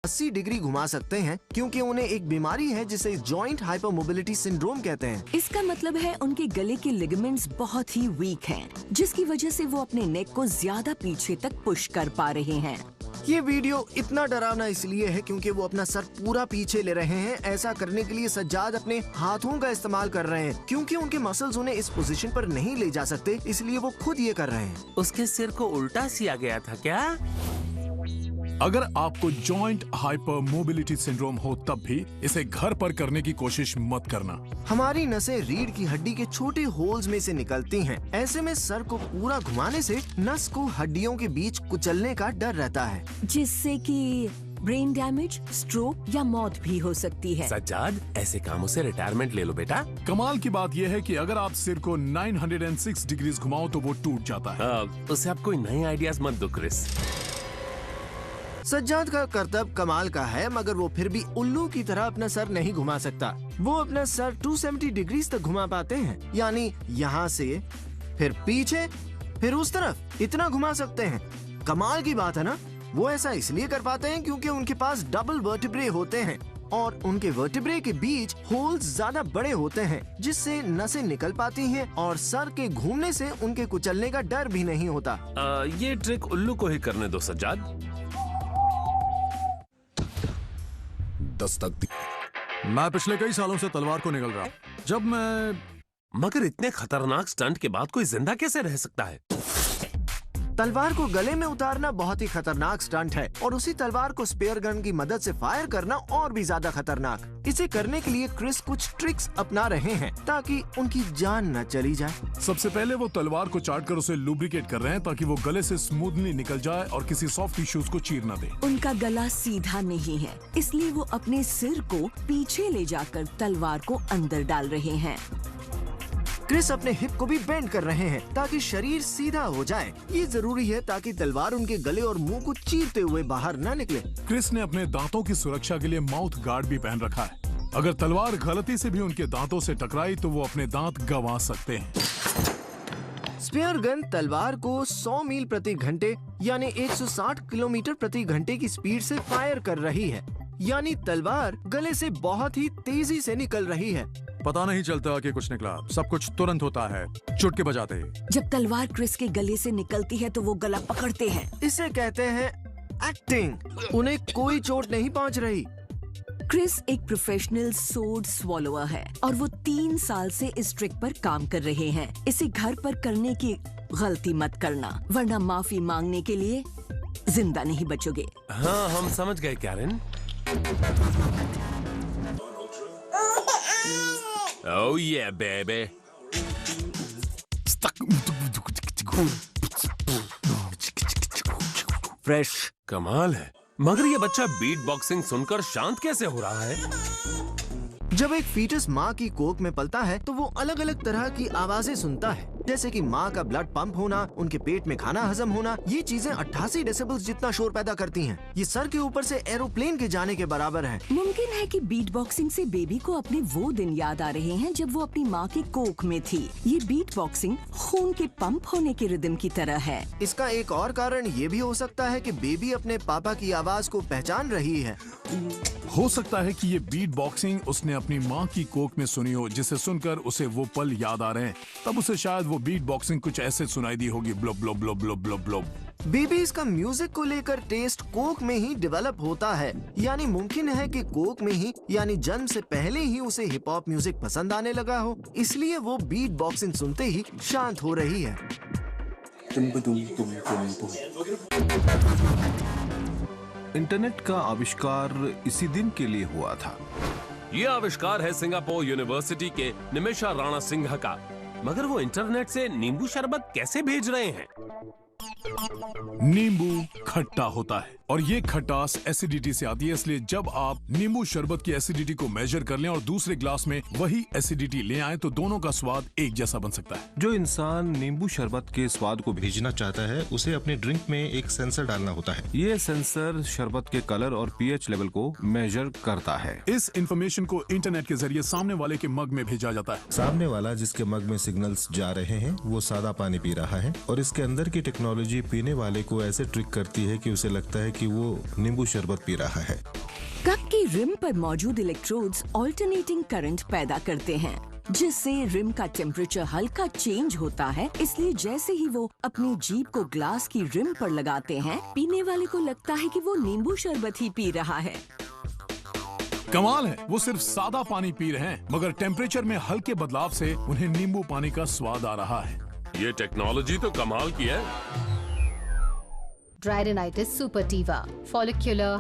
80 degree घुमा सकते हैं क्योंकि उन्हें एक बीमारी है जिसे जॉइंट हाइपरमोबिलिटी सिंड्रोम कहते हैं। इसका मतलब है उनके गले के लिगामेंट्स बहुत ही वीक हैं, जिसकी वजह से वो अपने नेक को ज्यादा पीछे तक पुश कर पा रहे हैं। ये वीडियो इतना डरावना इसलिए है क्योंकि वो अपना सर पूरा पीछे ले रहे हैं। ऐसा करने के लिए सज्जाद अपने हाथों का इस्तेमाल कर रहे हैं क्योंकि उनके मसल्स उन्हें इस पोजीशन पर नहीं ले जा सकते, इसलिए वो खुद ये कर रहे हैं। उसके सिर को उल्टा सिया गया था क्या? अगर आपको जॉइंट हाइपर मोबिलिटी सिंड्रोम हो तब भी इसे घर पर करने की कोशिश मत करना। हमारी नसें रीढ़ की हड्डी के छोटे होल्स में से निकलती हैं। ऐसे में सर को पूरा घुमाने से नस को हड्डियों के बीच कुचलने का डर रहता है, जिससे कि ब्रेन डैमेज, स्ट्रोक या मौत भी हो सकती है। सज्जाद, ऐसे कामों से रिटायरमेंट ले लो बेटा। कमाल की बात यह है कि अगर आप सिर को 906 डिग्रीज घुमाओ तो वो टूट जाता है। उससे आप कोई नए आइडियाज मत दो क्रिस। सज्जाद का करतब कमाल का है, मगर वो फिर भी उल्लू की तरह अपना सर नहीं घुमा सकता। वो अपना सर 270 डिग्री तक घुमा पाते हैं, यानी यहाँ से फिर पीछे फिर उस तरफ इतना घुमा सकते हैं। कमाल की बात है ना। वो ऐसा इसलिए कर पाते हैं क्योंकि उनके पास डबल वर्टिब्रे होते हैं और उनके वर्टिब्रे के बीच होल्स ज्यादा बड़े होते हैं, जिससे नसें निकल पाती हैं और सर के घूमने से उनके कुचलने का डर भी नहीं होता। ये ट्रिक उल्लू को ही करने दो सज्जाद। मैं पिछले कई सालों से तलवार को निकल रहा हूं। जब मैं मगर इतने खतरनाक स्टंट के बाद कोई जिंदा कैसे रह सकता है? तलवार को गले में उतारना बहुत ही खतरनाक स्टंट है और उसी तलवार को स्पेयर गन की मदद से फायर करना और भी ज्यादा खतरनाक। इसे करने के लिए क्रिस कुछ ट्रिक्स अपना रहे हैं ताकि उनकी जान न चली जाए। सबसे पहले वो तलवार को चाट कर उसे लुब्रिकेट कर रहे हैं ताकि वो गले से स्मूथली निकल जाए और किसी सॉफ्ट टिश्यूज को चीर न दे। उनका गला सीधा नहीं है, इसलिए वो अपने सिर को पीछे ले जाकर तलवार को अंदर डाल रहे हैं। क्रिस अपने हिप को भी बेंड कर रहे हैं ताकि शरीर सीधा हो जाए। ये जरूरी है ताकि तलवार उनके गले और मुंह को चीरते हुए बाहर न निकले। क्रिस ने अपने दांतों की सुरक्षा के लिए माउथ गार्ड भी पहन रखा है। अगर तलवार गलती से भी उनके दांतों से टकराई तो वो अपने दांत गंवा सकते हैं। स्पेयर गन तलवार को 100 मील प्रति घंटे यानी 160 किलोमीटर प्रति घंटे की स्पीड से फायर कर रही है, यानी तलवार गले से बहुत ही तेजी से निकल रही है। पता नहीं चलता कि कुछ निकला, सब कुछ तुरंत होता है चुटकी बजाते ही। जब तलवार क्रिस के गले से निकलती है तो वो गला पकड़ते हैं। इसे कहते हैं एक्टिंग। उन्हें कोई चोट नहीं पहुंच रही। क्रिस एक प्रोफेशनल सोर्ड स्वॉलोअर है और वो 3 साल से इस ट्रिक पर काम कर रहे हैं। इसे घर पर करने की गलती मत करना, वरना माफी मांगने के लिए जिंदा नहीं बचोगे। हाँ, हम समझ गए Karen. Oh yeah, baby. Fresh. कमाल है। मगर ये बच्चा बीट बॉक्सिंग सुनकर शांत कैसे हो रहा है? जब एक फीटस माँ की कोख में पलता है तो वो अलग अलग तरह की आवाजें सुनता है, जैसे कि माँ का ब्लड पंप होना, उनके पेट में खाना हजम होना। ये चीजें 88 डेसिबल्स जितना शोर पैदा करती हैं। ये सर के ऊपर से एरोप्लेन के जाने के बराबर है। मुमकिन है कि बीट बॉक्सिंग से बेबी को अपने वो दिन याद आ रहे हैं जब वो अपनी माँ की कोख में थी। ये बीट बॉक्सिंग खून के पंप होने के रिदम की तरह है। इसका एक और कारण ये भी हो सकता है कि बेबी अपने पापा की आवाज को पहचान रही है। हो सकता है कि ये बीट बॉक्सिंग उसने अपनी माँ की कोख में सुनी हो, जिसे सुनकर उसे वो पल याद आ रहे हैं। तब उसे शायद वो बीट बॉक्सिंग कुछ ऐसे सुनाई दी होगी, bulb bulb bulb bulb bulb bulb. Babies का म्यूजिक को लेकर टेस्ट कोख में ही डेवलप होता है, यानी मुमकिन है कि कोख में ही यानी जन्म से पहले ही उसे हिप हॉप म्यूजिक पसंद आने लगा हो, इसलिए वो बीट बॉक्सिंग सुनते ही शांत हो रही है। इंटरनेट का आविष्कार इसी दिन के लिए हुआ था। ये आविष्कार है सिंगापुर यूनिवर्सिटी के निमिषा राणा सिंह का। मगर वो इंटरनेट से नींबू शरबत कैसे भेज रहे हैं? नींबू खट्टा होता है और ये खटास एसिडिटी से आती है, इसलिए जब आप नींबू शरबत की एसिडिटी को मेजर कर लें और दूसरे ग्लास में वही एसिडिटी ले आए तो दोनों का स्वाद एक जैसा बन सकता है। जो इंसान नींबू शरबत के स्वाद को भेजना चाहता है उसे अपने ड्रिंक में एक सेंसर डालना होता है। ये सेंसर शरबत के कलर और पीएच लेवल को मेजर करता है। इस इंफॉर्मेशन को इंटरनेट के जरिए सामने वाले के मग में भेजा जाता है। सामने वाला जिसके मग में सिग्नल्स जा रहे हैं वो सादा पानी पी रहा है और इसके अंदर की टेक्नोलॉजी पीने वाले को ऐसे ट्रिक करती है कि उसे लगता है कि वो नींबू शरबत पी रहा है। कप की रिम पर मौजूद इलेक्ट्रोड्स ऑल्टरनेटिंग करंट पैदा करते हैं, जिससे रिम का टेम्परेचर हल्का चेंज होता है। इसलिए जैसे ही वो अपनी जीभ को ग्लास की रिम पर लगाते हैं, पीने वाले को लगता है कि वो नींबू शरबत ही पी रहा है। कमाल है, वो सिर्फ सादा पानी पी रहे हैं, मगर टेम्परेचर में हल्के बदलाव से उन्हें नींबू पानी का स्वाद आ रहा है। ये टेक्नोलॉजी तो कमाल की है। Dryadenitis suppurativa, follicular